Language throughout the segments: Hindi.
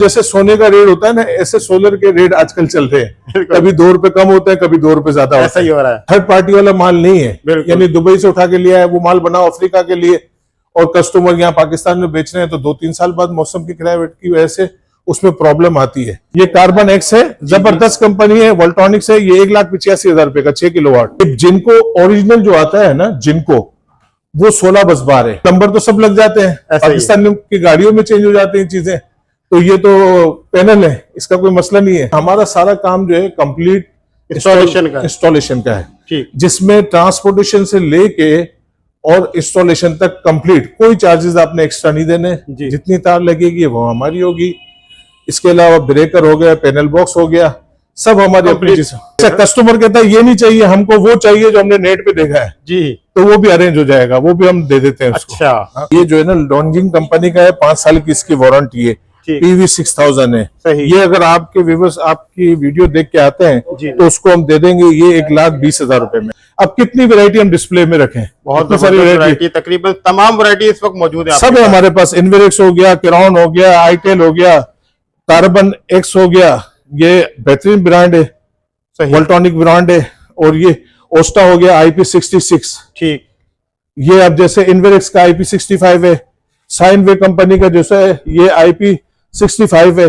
जैसे सोने का रेट होता है ना, ऐसे सोलर के रेट आजकल चल रहे हैं। कभी ₹2 कम होता है, कभी ₹2 ज्यादा होता है। ऐसा ही हो रहा है। थर्ड पार्टी वाला माल नहीं है, यानी दुबई से उठा के लिया है, वो माल बनाओ अफ्रीका के लिए और कस्टमर यहाँ पाकिस्तान में बेच रहे हैं, तो 2-3 साल बाद मौसम की किराए की वजह से उसमें प्रॉब्लम आती है। ये कार्बन एक्स है, जबरदस्त कंपनी है, वोल्ट्रॉनिक्स है। ये 1,85,000 रुपए का 6 किलोवाट। जिनको ओरिजिनल जो आता है ना, जिनको वो 16 बस बार है। नंबर तो सब लग जाते हैं, पाकिस्तान की गाड़ियों में चेंज हो जाती हैं चीजें। तो ये तो पैनल है, इसका कोई मसला नहीं है। हमारा सारा काम जो है कंप्लीट इंस्टॉलेशन का है, जिसमें ट्रांसपोर्टेशन से लेके और इंस्टॉलेशन तक कंप्लीट, कोई चार्जेस आपने एक्स्ट्रा नहीं देने। जितनी तार लगेगी वो हमारी होगी। इसके अलावा ब्रेकर हो गया, पैनल बॉक्स हो गया, सब हमारी अपनी चीज। कस्टमर कहता है ये नहीं चाहिए हमको, वो चाहिए जो हमने नेट पे देखा है जी, तो वो भी अरेंज हो जाएगा, वो भी हम दे देते हैं उसको। अच्छा, ये जो है ना लॉन्जिंग कंपनी का है, 5 साल की इसकी वारंटी है। PV 6000 है। ये अगर आपके व्यूअर्स आपकी वीडियो देख के आते हैं तो उसको हम दे देंगे ये 1,20,000 रुपए में। अब कितनी वैरायटी हम डिस्प्ले में रखें, बहुत सारी वैरायटी, तकरीबन तमाम वैरायटी इस वक्त मौजूद है। सब है हमारे पास। इन्वेरेक्स हो गया, किरॉन हो गया, आईटेल हो गया, कार्बन एक्स हो गया, ये बेहतरीन ब्रांड है, वोल्ट्रॉनिक ब्रांड है। और ये ओस्टा हो गया IP66। ठीक, ये अब जैसे इन्वेरेक्स का IP65 है, साइन वे कंपनी का जैसा है ये IP65 है।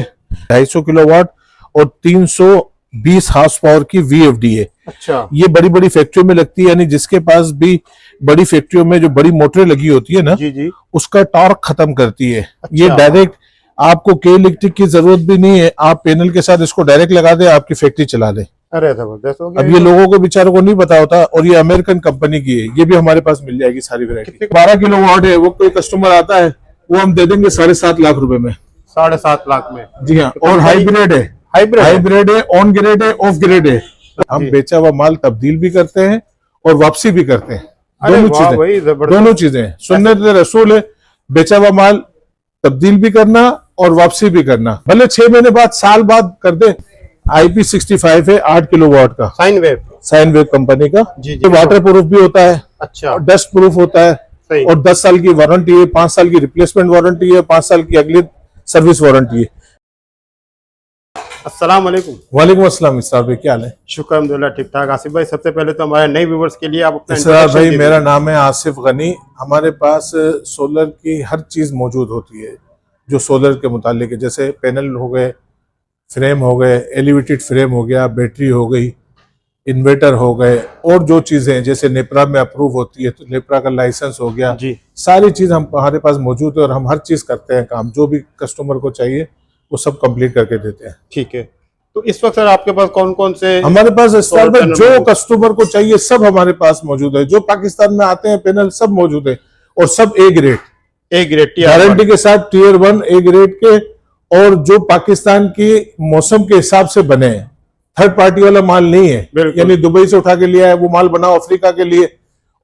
250 किलोवाट और 320 हार्स पावर की VFD है। अच्छा, ये बड़ी बड़ी फैक्ट्रियों में लगती है, यानी जिसके पास भी बड़ी फैक्ट्रियों में जो बड़ी मोटरें लगी होती है ना जी, उसका टॉर्क खत्म करती है। अच्छा, ये डायरेक्ट आपको के इलेक्ट्रिक की जरूरत भी नहीं है, आप पैनल के साथ इसको डायरेक्ट लगा दे, आपकी फैक्ट्री चला दे। अरे जबरदस्त हो गया। अब ये लोगों को बेचारों को नहीं पता होता, और ये अमेरिकन कंपनी की है। ये भी हमारे पास मिल जाएगी सारी वैरायटी। 12 किलोवाट है, वो कोई कस्टमर आता है वो हम दे देंगे 7.5 लाख रुपए में। 7.5 लाख में, जी हाँ। और हाइब्रिड है, हाइब्रिड है, ऑन ग्रेड है, ऑफ ग्रेड है। हम बेचा हुआ माल तब्दील भी करते हैं और वापसी भी करते हैं, दोनों चीजें। सुन्नत रसूल है, बेचा हुआ माल तब्दील भी करना और वापसी भी करना। भले 6 महीने बाद, साल बाद कर दे। IP65 है, 8 किलोवाट का, साइन वेव कंपनी का। ये वाटर प्रूफ भी होता है, अच्छा, डस्ट प्रूफ होता है, और 10 साल की वारंटी है, 5 साल की रिप्लेसमेंट वारंटी है, 5 साल की अगली सर्विस वारंटी है। अस्सलाम वालेकुम। वालेकुम अस्सलाम। इसरार भाई क्या हाल है? शुक्र अल्हम्दुलिल्लाह, ठीक ठाक। आसिफ भाई, सबसे पहले तो हमारे नए व्यूअर्स के लिए आप अपना इसरार भाई, मेरा नाम है आसिफ गनी। हमारे पास सोलर की हर चीज मौजूद होती है जो सोलर के मुतालिक है। जैसे पैनल हो गए, फ्रेम हो गए, एलिवेटेड फ्रेम हो गया, बैटरी हो गई, इन्वर्टर हो गए, और जो चीजें जैसे नेपरा में अप्रूव होती है तो नेपरा का लाइसेंस हो गया जी, सारी चीज हमारे पास मौजूद है। और हम हर चीज करते हैं काम, जो भी कस्टमर को चाहिए वो सब कंप्लीट करके देते हैं। ठीक है, तो इस वक्त सर आपके पास कौन कौन से? हमारे पास जो कस्टमर को चाहिए सब हमारे पास मौजूद है। जो पाकिस्तान में आते हैं पैनल सब मौजूद है, और सब ए ग्रेड गारंटी के साथ, Tier 1 ए ग्रेड के, और जो पाकिस्तान की मौसम के हिसाब से बने हैं। थर्ड पार्टी वाला माल नहीं है, यानी दुबई से उठा के लिया है, वो माल बनाओ अफ्रीका के लिए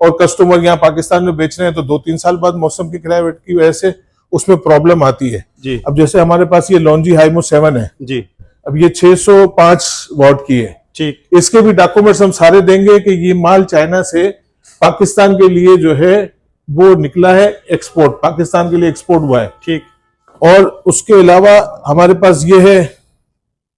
और कस्टमर यहाँ पाकिस्तान में बेच रहे हैं, तो 2-3 साल बाद मौसम की किराए की वजह से उसमें प्रॉब्लम आती है जी। अब जैसे हमारे पास ये लॉन्जी हाइमो 7 है जी, अब ये 605 वाट की है। ठीक, इसके भी डॉक्यूमेंट्स हम सारे देंगे कि ये माल चाइना से पाकिस्तान के लिए जो है वो निकला है, एक्सपोर्ट पाकिस्तान के लिए एक्सपोर्ट हुआ है। ठीक, और उसके अलावा हमारे पास ये है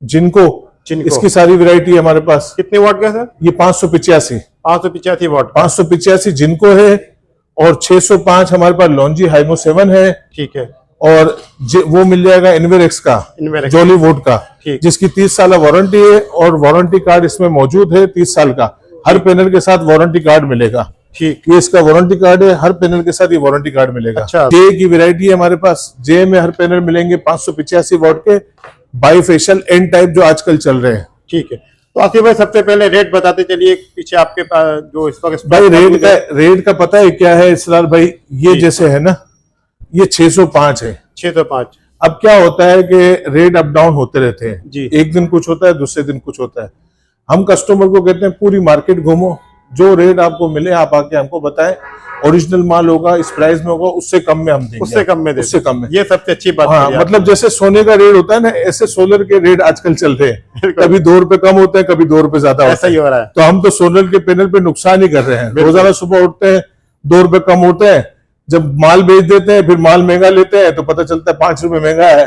जिनको, इसकी सारी वैरायटी है हमारे पास। कितने वाट का सर? ये 585 वाट, 585 जिनको है, और 605 हमारे पास लॉन्जी हाइमो 7 है। ठीक है, और वो मिल जाएगा इन्वेरेक्स का, जॉली वुड का, जिसकी 30 साल वारंटी है, और वारंटी कार्ड इसमें मौजूद है 30 साल का। हर पैनल के साथ वारंटी कार्ड मिलेगा। ठीक, ये इसका वारंटी कार्ड है, हर पैनल के साथ ये वारंटी कार्ड मिलेगा। अच्छा, जे की वैरायटी है हमारे पास। जे में हर पैनल मिलेंगे 585 वाट के बाईफेशियल एन टाइप जो आजकल चल रहे हैं। ठीक है, तो आसिफ भाई सबसे पहले रेट बताते चलिए, पीछे आपके पास जो इस वक्त भाई रेट का पता है क्या है इसरार भाई? ये जैसे है ना, ये 605 है, 605। अब क्या होता है कि रेट अप डाउन होते रहते हैं जी, एक दिन कुछ होता है, दूसरे दिन कुछ होता है। हम कस्टमर को कहते हैं पूरी मार्केट घूमो, जो रेट आपको मिले आप आके हमको बताएं, ओरिजिनल माल होगा, इस प्राइस में होगा, उससे कम में हम देंगे, उससे कम में। ये सबसे अच्छी बात है। मतलब जैसे सोने का रेट होता है ना, ऐसे सोलर के रेट आजकल चल रहे हैं। कभी ₹2 कम होता है, कभी ₹2 ज्यादा होता है। ऐसा ही हो रहा है। तो हम तो सोलर के पैनल पे नुकसान ही कर रहे हैं। रोजाना सुबह उठते हैं, ₹2 कम होते हैं, जब माल बेच देते हैं फिर माल महंगा लेते हैं तो पता चलता है ₹5 महंगा है।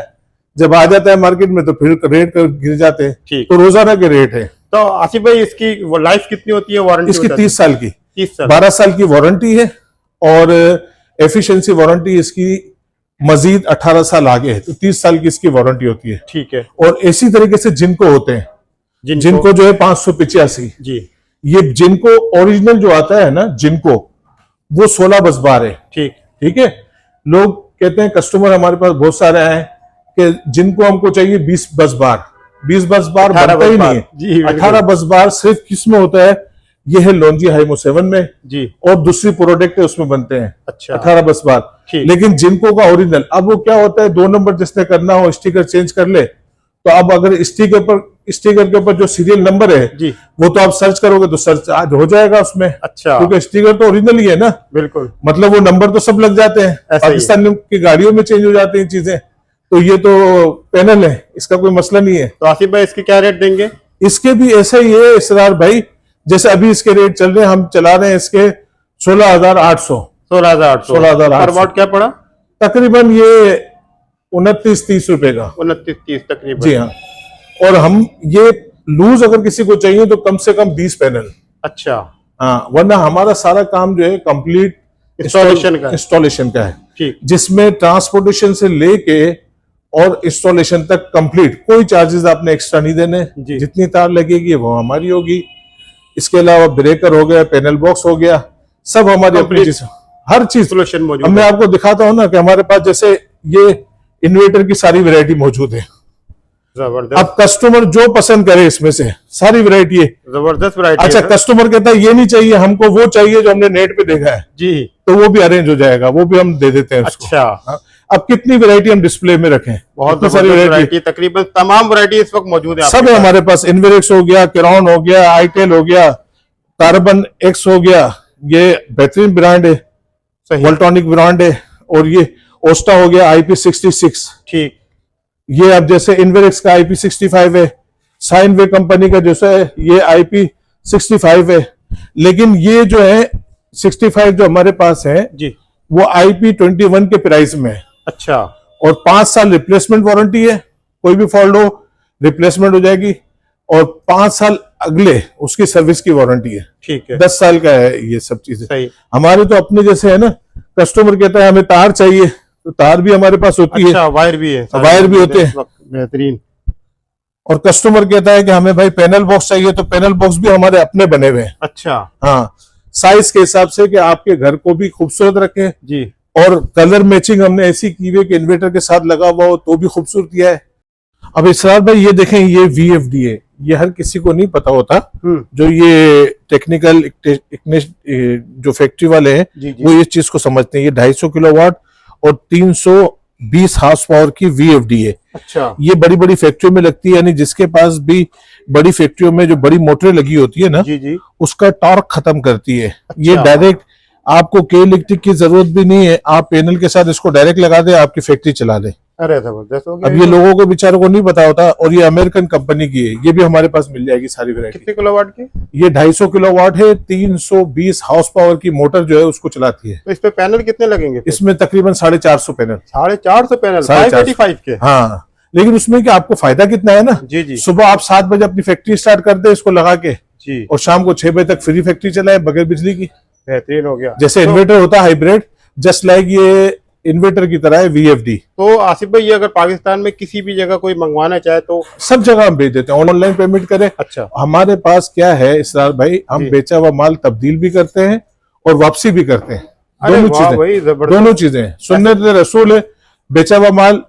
जब आ जाता है मार्केट में तो फिर रेट गिर जाते हैं। ठीक। तो रोजाना के रेट है। तो आसिफ भाई इसकी लाइफ कितनी होती है, वारंटी? इसकी 30 साल की, 30 साल 12 साल की वारंटी है और एफिशिएंसी वारंटी इसकी मजीद 18 साल आगे है, तो 30 साल की इसकी वारंटी होती है। ठीक है। और इसी तरीके से जिनको होते हैं, जिनको जो है 585 जी, ये जिनको ओरिजिनल जो आता है ना, जिनको वो 16 बस बार है। ठीक। ठीक है। लोग कहते हैं, कस्टमर हमारे पास बहुत सारे आए कि जिनको हमको चाहिए 20 बस बार, 20 बस बार बनता ही नहीं है। 18 बस बार सिर्फ किस में होता है, ये है लॉन्जी हाइमो 7 में जी, और दूसरी प्रोडक्ट है उसमें बनते हैं। अच्छा। 18 बस बार। लेकिन जिनको का ओरिजिनल, अब वो क्या होता है, 2 नंबर जिसने करना हो स्टिकर चेंज कर ले, तो अब अगर स्टिकर के ऊपर जो सीरियल नंबर है जी, वो तो आप सर्च करोगे तो सर्च आज हो जाएगा उसमें। अच्छा। क्योंकि स्टिकर तो ओरिजिनल ही है ना। बिल्कुल। मतलब वो नंबर तो सब लग जाते हैं, पाकिस्तान की गाड़ियों में चेंज हो जाती हैं चीजें, तो ये तो पैनल है, इसका कोई मसला नहीं है। तो आसिफ भाई इसके क्या रेट देंगे? इसके भी ऐसा ही है इसरार भाई, जैसे अभी इसके रेट चल रहे हैं, हम चला रहे हैं इसके 16,800। 16,800 क्या पड़ा? तकरीबन ये 29-30 रुपए का। 29-30 तकरीबन। जी हाँ। और हम ये लूज अगर किसी को चाहिए तो कम से कम 20 पैनल। अच्छा। हाँ, वरना हमारा सारा काम जो है कंप्लीट इंस्टॉलेशन का है। ठीक। जिसमें ट्रांसपोर्टेशन से लेके और इंस्टॉलेशन तक कंप्लीट, कोई चार्जेस आपने एक्स्ट्रा नहीं देने। जितनी तार लगेगी वो हमारी होगी। इसके अलावा ब्रेकर हो गया, पैनल बॉक्स हो गया, सब हमारी अपनी चीज, हर चीज सोल्यूशन मौजूद है। मैं आपको दिखाता हूँ ना कि हमारे पास जैसे ये इन्वर्टर की सारी वैरायटी मौजूद है। जबरदस्त। अब कस्टमर जो पसंद करे इसमें से सारी वैरायटी है। जबरदस्त वैरायटी। अच्छा, कस्टमर कहता है ये नहीं चाहिए हमको, वो चाहिए जो हमने नेट पे देखा है जी, तो वो भी अरेंज हो जाएगा, वो भी हम दे देते हैं उसको। अच्छा। अब कितनी वैरायटी हम डिस्प्ले में रखें, बहुत सारी वैरायटी, तकरीबन तमाम वैरायटी इस वक्त मौजूद है। सब है हमारे पास। इन्वेरिक्स हो गया, केरॉन हो गया, आईटेल हो गया, कार्बन एक्स हो गया, ये बेहतरीन ब्रांड है, वोल्टॉनिक ब्रांड है, और ये ओस्टा हो गया IP66। ठीक। ये अब जैसे इन्वेरिक्स का IP65 है, साइन वे कंपनी का जैसे ये IP65 है, लेकिन ये जो है 65 जो हमारे पास है जी, वो IP21 के प्राइस में है। अच्छा। और 5 साल रिप्लेसमेंट वारंटी है, कोई भी फॉल्ट हो रिप्लेसमेंट हो जाएगी, और 5 साल अगले उसकी सर्विस की वारंटी है। ठीक है। 10 साल का है ये सब चीजें। सही। हमारे तो अपने जैसे है ना, कस्टमर कहता है हमें तार चाहिए, तो तार भी हमारे पास होती है। वायर भी है, वायर भी होते हैं, बेहतरीन। और कस्टमर कहता है कि हमें भाई पैनल बॉक्स चाहिए, तो पैनल बॉक्स भी हमारे अपने बने हुए हैं। अच्छा। हाँ, साइज के हिसाब से कि आपके घर को भी खूबसूरत रखें जी, और कलर मैचिंग हमने ऐसी की हुई कि इन्वर्टर के साथ लगा हुआ हो तो भी खूबसूरती है। अब इसरार भाई ये देखें, ये VFD है, ये हर किसी को नहीं पता होता। जो ये टेक्निकल जो फैक्ट्री वाले हैं वो इस चीज को समझते हैं। ये 250 किलोवाट और 320 हार्स पावर की VFD है। अच्छा। ये बड़ी बड़ी फैक्ट्रियों में लगती है, यानी जिसके पास भी बड़ी फैक्ट्रियों में जो बड़ी मोटरें लगी होती है ना जी, उसका टॉर्क खत्म करती है। अच्छा। ये डायरेक्ट आपको के इलेक्ट्रिक की जरूरत भी नहीं है, आप पैनल के साथ इसको डायरेक्ट लगा दे, आपकी फैक्ट्री चला दे। अरे जबरदस्त हो गया। अब ये लोगों को बेचारों को नहीं पता होता, और ये अमेरिकन कंपनी की है, ये भी हमारे पास मिल जाएगी सारी वैरायटी। कितने किलोवाट की? ये 250 किलोवाट है, 320 हाउस पावर की मोटर जो है उसको चलाती है। तो इस पे पैनल कितने लगेंगे फिर? इसमें तकरीबन 450 पैनल। 450 पैनल 585 के? हाँ, लेकिन उसमें क्या आपको फायदा कितना है ना जी, सुबह आप 7 बजे अपनी फैक्ट्री स्टार्ट कर दे इसको लगा के जी, और शाम को 6 बजे तक फ्री फैक्ट्री चलाए बगैर बिजली की। बेहतरीन हो गया। जैसे इन्वर्टर होता है हाइब्रिड, जस्ट लाइक ये इन्वर्टर की तरह है VFD। तो आसिफ भाई ये अगर पाकिस्तान में किसी भी जगह कोई मंगवाना चाहे तो सब जगह हम भेज देते हैं, ऑनलाइन पेमेंट करें। अच्छा। हमारे पास क्या है इसरार भाई, हम बेचा हुआ माल तब्दील भी करते हैं और वापसी भी करते हैं। दोनों चीजें सुन्नत रसूल है, बेचा हुआ माल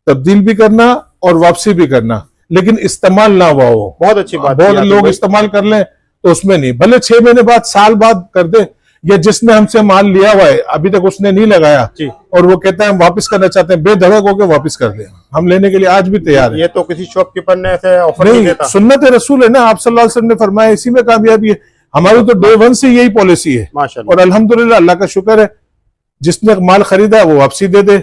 तब्दील भी करना और वापसी भी करना, लेकिन इस्तेमाल ना हुआ हो। बहुत अच्छी बात। बहुत लोग इस्तेमाल कर लें तो उसमें नहीं, भले 6 महीने बाद साल बाद कर दे, या जिसने हमसे माल लिया हुआ है अभी तक उसने नहीं लगाया और वो कहता है हम वापस करना चाहते हैं, बेधड़क होकर वापस कर दे, हम लेने के लिए आज भी तैयार है। ये तो किसी शॉपकीपर ने ऐसे ऑफर नहीं देता। सुन्नत रसूल है ना, आप सल्लल्लाहु अलैहि वसल्लम ने फरमाया, इसी में कामयाबी है। हमारी तो डे 1 से यही पॉलिसी है, और अल्हम्दुलिल्लाह अल्लाह का शुक्र है, जिसने माल खरीदा वो वापसी दे दे,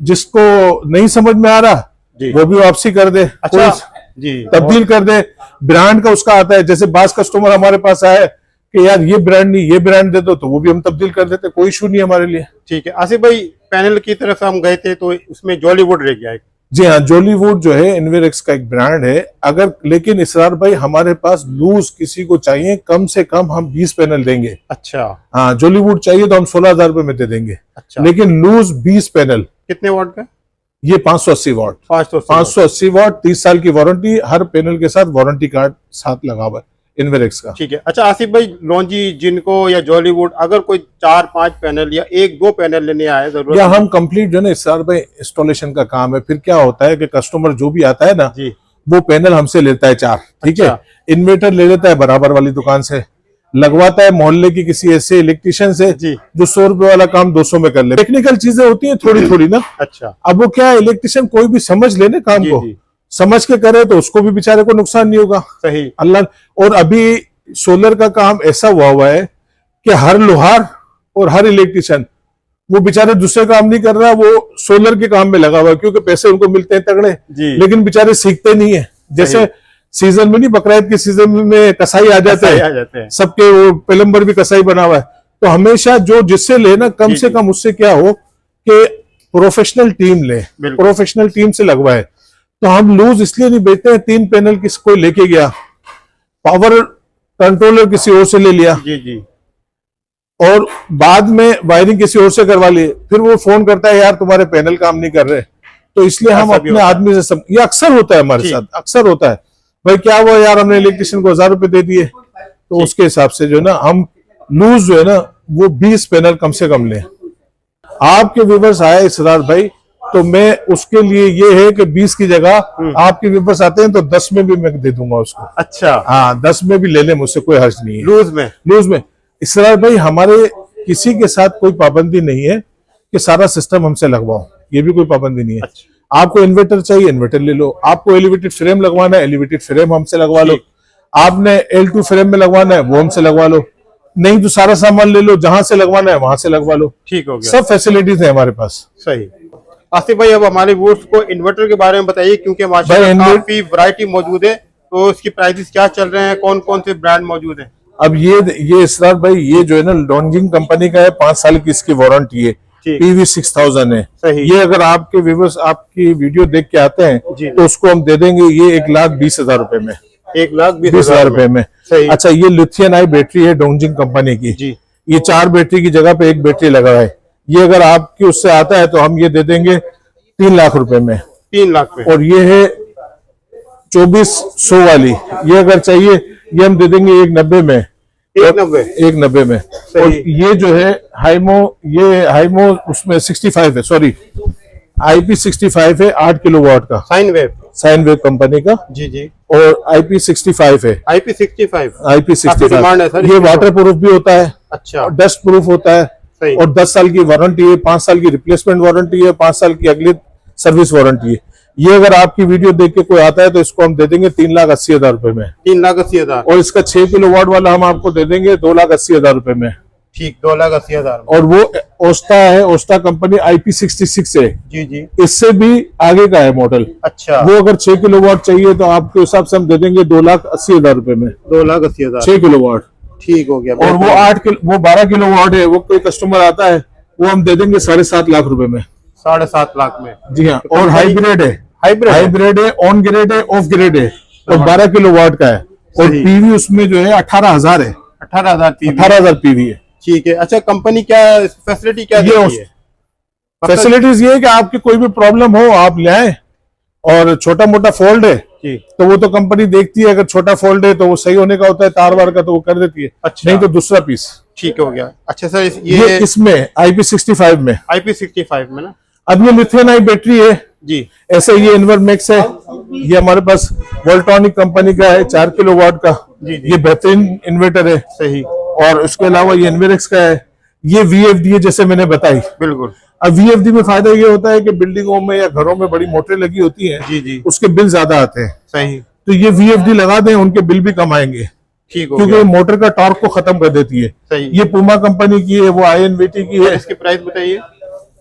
जिसको नहीं समझ में आ रहा वो भी वापसी कर दे। अच्छा जी, तब्दील कर दे। ब्रांड का उसका आता है, जैसे बास कस्टमर हमारे पास आए कि यार ये ब्रांड नहीं ये ब्रांड दे दो, तो वो भी हम तब्दील कर देते, कोई इशू नहीं हमारे लिए। ठीक है। आसिफ भाई पैनल की तरफ हम गए थे तो उसमें जॉलीवुड रह गया है, जी हाँ, जॉलीवुड जो है इन्वेरेक्स का एक ब्रांड है। अगर लेकिन इसरार भाई हमारे पास लूज किसी को चाहिए कम से कम हम 20 पैनल देंगे। अच्छा। हाँ, जॉलीवुड चाहिए तो हम 16,000 रुपए में दे देंगे। अच्छा। लेकिन लूज 20 पैनल। कितने वाट का? ये 580 वाट। 580 वाट, 30 साल की वारंटी, हर पैनल के साथ वारंटी कार्ड साथ लगा हुआ है इन्वेरेक्स का। ठीक है। अच्छा आसिफ भाई, लॉन्जी जिनको या जॉलीवुड अगर कोई 4-5 पैनल या 1-2 पैनल लेने आए जरूरत या हम कंप्लीट जो है ना इसरार भाई इंस्टॉलेशन का काम है। फिर क्या होता है कि कस्टमर जो भी आता है ना जी, वो पैनल हमसे लेता है 4, ठीक है। इन्वर्टर ले लेता है बराबर वाली दुकान से, लगवाता है मोहल्ले की किसी ऐसे इलेक्ट्रिशियन से जी, जो 100 रुपए वाला काम 200 में कर ले। टेक्निकल चीजें होती हैं थोड़ी थोड़ी ना। अच्छा। अब वो क्या है, इलेक्ट्रिशियन कोई भी समझ ले ना काम को, जी, समझ के करे तो उसको भी बेचारे को नुकसान नहीं होगा। सही। अल्लाह। और अभी सोलर का काम ऐसा हुआ है कि हर लोहार और हर इलेक्ट्रिशियन वो बेचारे दूसरे काम नहीं कर रहा, वो सोलर के काम में लगा हुआ है क्योंकि पैसे उनको मिलते हैं तगड़े, लेकिन बेचारे सीखते नहीं है। जैसे सीजन में नहीं, बकरीद के सीजन में कसाई आ जाते हैं सबके, वो प्लम्बर भी कसाई बना हुआ है। तो हमेशा जो जिससे लेना कम से कम उससे क्या हो कि प्रोफेशनल टीम ले, प्रोफेशनल टीम से लगवाए। तो हम लूज इसलिए नहीं बेचते हैं, 3 पैनल किसी कोई लेके गया, पावर कंट्रोलर किसी और से ले लिया जी, और बाद में वायरिंग किसी और से करवा ली, फिर वो फोन करता है यार तुम्हारे पैनल काम नहीं कर रहे। तो इसलिए हम अपने आदमी से ये अक्सर होता है हमारे साथ, अक्सर होता है भाई क्या हुआ यार हमने इलेक्ट्रिशियन को 1000 रुपए दे दिए। तो उसके हिसाब से जो है ना हम लूज जो है ना वो 20 पैनल कम से कम लें। आपके व्यूवर्स आए इसरार भाई तो मैं उसके लिए ये है कि 20 की जगह आपके व्यूवर्स आते हैं तो 10 में भी मैं दे दूंगा उसको। अच्छा। हाँ, 10 में भी ले ले, मुझसे कोई हर्ज नहीं है। लूज में इसरार भाई हमारे किसी के साथ कोई पाबंदी नहीं है कि सारा सिस्टम हमसे लगवाओ, ये भी कोई पाबंदी नहीं है। अच्छा। आपको इन्वर्टर चाहिए इन्वर्टर ले लो, आपको एलिवेटेड फ्रेम लगवाना है एलिवेटेड फ्रेम हमसे लगवा लो, आपने L2 फ्रेम में लगवाना है वो हमसे लगवा लो, नहीं तो सारा सामान ले लो, जहां से लगवाना है वहां से लगवा लो। ठीक हो गया, सब फैसिलिटीज है हमारे पास। सही। आसिफ भाई अब हमारे व्यूअर्स को इन्वर्टर के बारे में बताइए क्योंकि माशाल्लाह काफी वैरायटी मौजूद है, तो इसकी प्राइसेस क्या चल रहे हैं, कौन कौन से ब्रांड मौजूद है? अब ये इसरार भाई ये जो है ना लॉन्जिंग कंपनी का है, 5 साल की इसकी वारंटी है, PV 6000 है। ये अगर आपके व्यूअर्स आपकी वीडियो देख के आते हैं तो उसको हम दे देंगे ये 1,20,000 रुपए में, 1,20,000 रुपए में। अच्छा, ये लिथियम आई बैटरी है डोंजिंग कंपनी की, ये 4 बैटरी की जगह पे 1 बैटरी लगा है। ये अगर आपकी उससे आता है तो हम ये दे देंगे 3 लाख रुपए में, 3 लाख में। और ये है 2400 वाली, ये अगर चाहिए ये हम दे देंगे 1,90 में, 1,90 में। और ये जो है हाइमो उसमें 65 है, सॉरी IP65 है, 8 किलोवाट का, साइन वेव कंपनी का। जी। और IP65 है, IP65 ये वाटर प्रूफ भी होता है, अच्छा, डस्ट प्रूफ होता है, और 10 साल की वारंटी है, 5 साल की रिप्लेसमेंट वारंटी है, 5 साल की अगली सर्विस वारंटी है। ये अगर आपकी वीडियो देख के कोई आता है तो इसको हम दे देंगे 3,80,000 रुपए में, 3,80,000। और इसका 6 किलोवाट वाला हम आपको दे देंगे 2,80,000 रुपए में। ठीक, 2,80,000। और वो ओस्टा है, ओस्टा कंपनी IP66 है, जी, इससे भी आगे का है मॉडल। अच्छा, वो अगर 6 किलोवाट चाहिए तो आपके हिसाब से हम दे देंगे 2,80,000 रुपए में, 2,80,000, 6 किलोवाट। ठीक हो गया। और वो 12 किलोवाट है, वो कोई कस्टमर आता है वो हम दे देंगे 7.5 लाख रुपए में, 7.5 लाख में। जी हाँ। और हाइब्रिड है, हाइब्रिड है, ऑन ग्रेड है, ऑफ ग्रेड है, और 12 किलोवाट का है, और पीवी उसमें जो है 18,000 है, 18,000 पीवी है। ठीक है। अच्छा, कंपनी क्या फैसिलिटी क्या देती है? फैसिलिटीज ये है कि आपकी कोई भी प्रॉब्लम हो आप ले आए, और छोटा मोटा फॉल्ट है तो वो तो कंपनी देखती है, अगर छोटा फॉल्ट है तो वो सही होने का होता है, तार वार का तो वो कर देती है। अच्छा। नहीं तो दूसरा पीस। ठीक हो गया। अच्छा सर, ये इसमें IP65 में, IP65 में ना, अब ये लिथियम आई बैटरी है जी, ऐसे ये इन्वर्मेक्स है, ये हमारे पास वोल्ट्रॉनिक कंपनी का है, 4 किलोवाट का, ये बेहतरीन इन्वर्टर है। सही। और उसके अलावा ये इन्वेरेक्स का है, ये VFD है जैसे मैंने बताई। बिल्कुल। अब VFD में फायदा ये होता है कि बिल्डिंगों में या घरों में बड़ी मोटरें लगी होती हैं, जी, उसके बिल ज्यादा आते हैं। सही। तो ये VFD लगा दें, उनके बिल भी कम आएंगे, क्योंकि मोटर का टॉर्क को खत्म कर देती है। सही। ये पूमा कंपनी की है, वो INVT की है। इसकी प्राइस बताइए।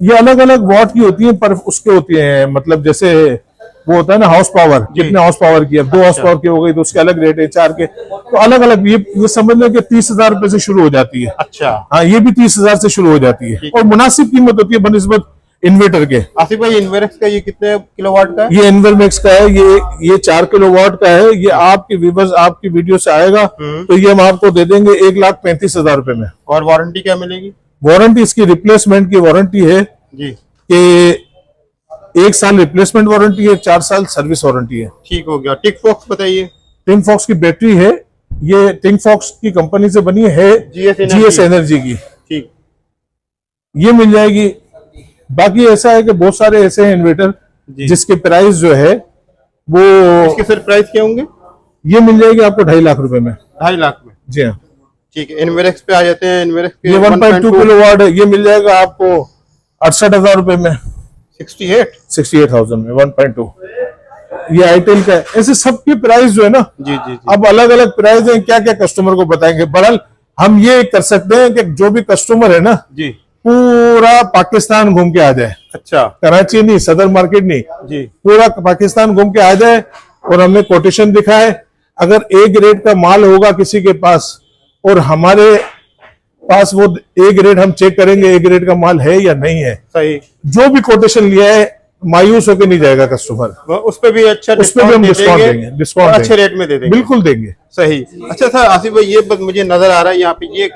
ये अलग अलग वॉट की होती है, पर उसके होती है, मतलब जैसे वो होता है ना हाउस पावर, कितने हाउस पावर की, अब 2 हाउस पावर की हो गई तो उसके अलग रेट है, 4 के, तो अलग अलग। ये समझ लो कि 30,000 रुपए से शुरू हो जाती है। अच्छा। हाँ, ये भी 30,000 से शुरू हो जाती है, और मुनासिब कीमत होती है बनिस्बत इन्वर्टर के। आसिफ भाई इन्वेरेक्स का ये कितने किलोवाट का है? ये इन्वर्मेक्स का है, ये 4 किलोवाट का है। ये आपकी व्यूअर्स आपकी वीडियो से आएगा तो ये हम आपको दे देंगे 1,35,000 रुपए में। और वारंटी क्या मिलेगी? वारंटी इसकी रिप्लेसमेंट की वारंटी है जी कि 1 साल रिप्लेसमेंट वारंटी है, 4 साल सर्विस वारंटी है। ठीक हो गया। टिक फॉक्स बताइए। टिंग फॉक्स की बैटरी है, ये टिंग फॉक्स की कंपनी से बनी है, जीएस एनर्जी की। ठीक, ये मिल जाएगी। बाकी ऐसा है कि बहुत सारे ऐसे हैं इन्वर्टर जिसके प्राइस जो है वो इसके सर प्राइस क्या होंगे? ये मिल जाएगी आपको 2.5 लाख रुपए में। 2.5 लाख में? जी हाँ। ठीक है, इन्वेरेक्स पे आ जाते हैं। इन्वेरेक्स के ये 1.2 किलोवाट है, ये मिल जाएगा आपको 68,000 रुपए में। 68,000 में 1.2। ये आईटेल का है। ऐसे सबकी प्राइस जो है ना, जी जी जी। अब अलग अलग प्राइस है, क्या क्या कस्टमर को बताएंगे। बहरहाल हम ये कर सकते हैं कि जो भी कस्टमर है ना, जी पूरा पाकिस्तान घूम के आ जाए। अच्छा कराची नहीं, सदर मार्केट नहीं, जी, पूरा पाकिस्तान घूम के आ जाए और हमें कोटेशन दिखाए। अगर ए ग्रेड का माल होगा किसी के पास और हमारे पास वो ए ग्रेड, हम चेक करेंगे ए ग्रेड का माल है या नहीं है। सही। जो भी कोटेशन लिया है मायूस होकर नहीं जाएगा कस्टमर। उस पे भी अच्छा, उस पे भी हम डिस्काउंट देंगे, डिस्काउंट अच्छे रेट में दे देंगे। बिल्कुल देंगे। सही। अच्छा सर आसिफ भाई, ये बस मुझे नजर आ रहा है यहाँ पे, ये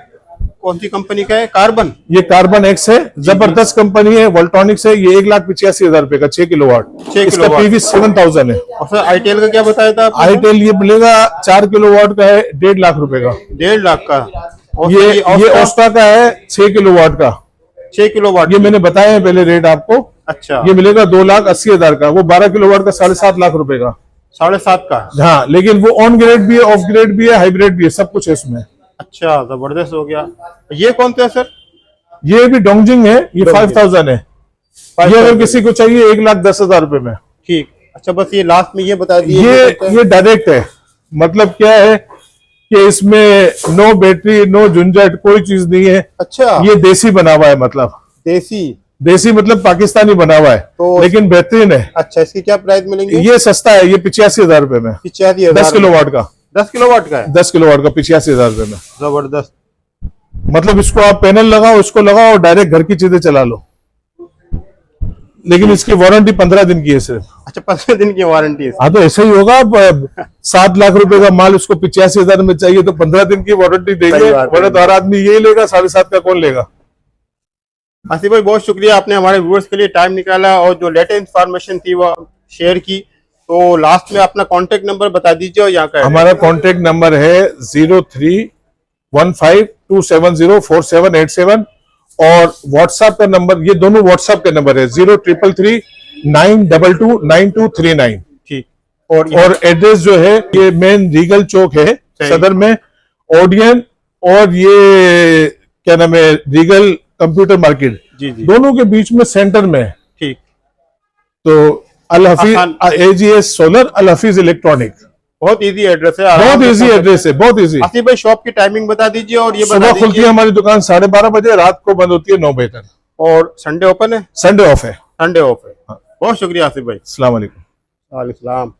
कौन सी कंपनी का है? कार्बन। ये कार्बन एक्स है, जबरदस्त कंपनी है, वोल्टॉनिक्स है। ये 1,85,000 रुपए का 6 किलोवाट। 6 इसका किलोवाट। पीवी 7,000 है। और सर आईटेल का क्या बताया था आपने? आईटेल ये मिलेगा 4 किलोवाट का है, 1.5 लाख रुपए का। 1.5 लाख का। और ये ओस्टा का है 6 किलोवाट का। 6 किलोवाट। ये मैंने बताया है पहले रेट आपको। अच्छा, ये मिलेगा 2,80,000 का। वो 12 किलोवाट का 7.5 लाख रुपए का। 7.5 का। हाँ, लेकिन वो ऑन ग्रेड भी है, ऑफ ग्रेड भी है, हाइब्रिड भी है, सब कुछ है इसमें। अच्छा, जबरदस्त हो गया। ये कौन सा है सर? ये भी डोंगजिंग है, ये 5,000 है। ये अगर किसी को चाहिए 1,10,000 रुपए में। ठीक। अच्छा, बस ये लास्ट में ये बता दीजिए। ये डायरेक्ट है, मतलब क्या है कि इसमें नो बैटरी, नो झंझट, कोई चीज नहीं है। अच्छा, ये देसी बना हुआ है, मतलब देसी मतलब पाकिस्तानी बना हुआ है, तो लेकिन बेहतरीन है। अच्छा, इसकी क्या प्राइस मिलेंगे? ये सस्ता है, ये 85,000 रुपए में। 85,000 10 किलोवाट का। 10 किलोवाट का है? 10 किलोवाट का 85,000 रुपए में। जबरदस्त। मतलब इसको आप पैनल लगाओ, इसको लगाओ और डायरेक्ट घर की चीजें चला लो। लेकिन इसकी वारंटी 15 दिन की है सिर्फ। अच्छा, 15 दिन की वारंटी है। हाँ, तो ऐसा ही होगा। 7 लाख रुपए का माल उसको 85,000 में चाहिए तो 15 दिन की वारंटी देंगे। बड़े तो हर आदमी यही लेगा, 7.5 का कौन लेगा। आसिफ भाई बहुत शुक्रिया, आपने हमारे व्यूअर्स के लिए टाइम निकाला और जो लेटेस्ट इंफॉर्मेशन थी वो शेयर की। तो लास्ट में अपना कांटेक्ट नंबर बता दीजिए और यहाँ का। हमारा कांटेक्ट नंबर है 0315270487 और व्हाट्सएप का नंबर, ये दोनों व्हाट्सएप का नंबर है 0333922939। ठीक। और एड्रेस जो है ये मेन रीगल चौक है सदर में, ओडियन और ये क्या नाम है, रीगल कंप्यूटर मार्केट, जी जी, दोनों के बीच में सेंटर में है। ठीक। तो अल हफीज AGS सोलर, अल हफीज इलेक्ट्रॉनिक। बहुत इजी एड्रेस है, बहुत इजी एड्रेस है, बहुत इजी। आसिफ भाई शॉप की टाइमिंग बता दीजिए और ये सुबह खुलती है हमारी दुकान 12:30 बजे, रात को बंद होती है 9 बजे तक। और संडे ओपन है? संडे ऑफ है। संडे ऑफ है। बहुत शुक्रिया आसिफ भाई। अस्सलाम वालेकुम। वालेकुम सलाम।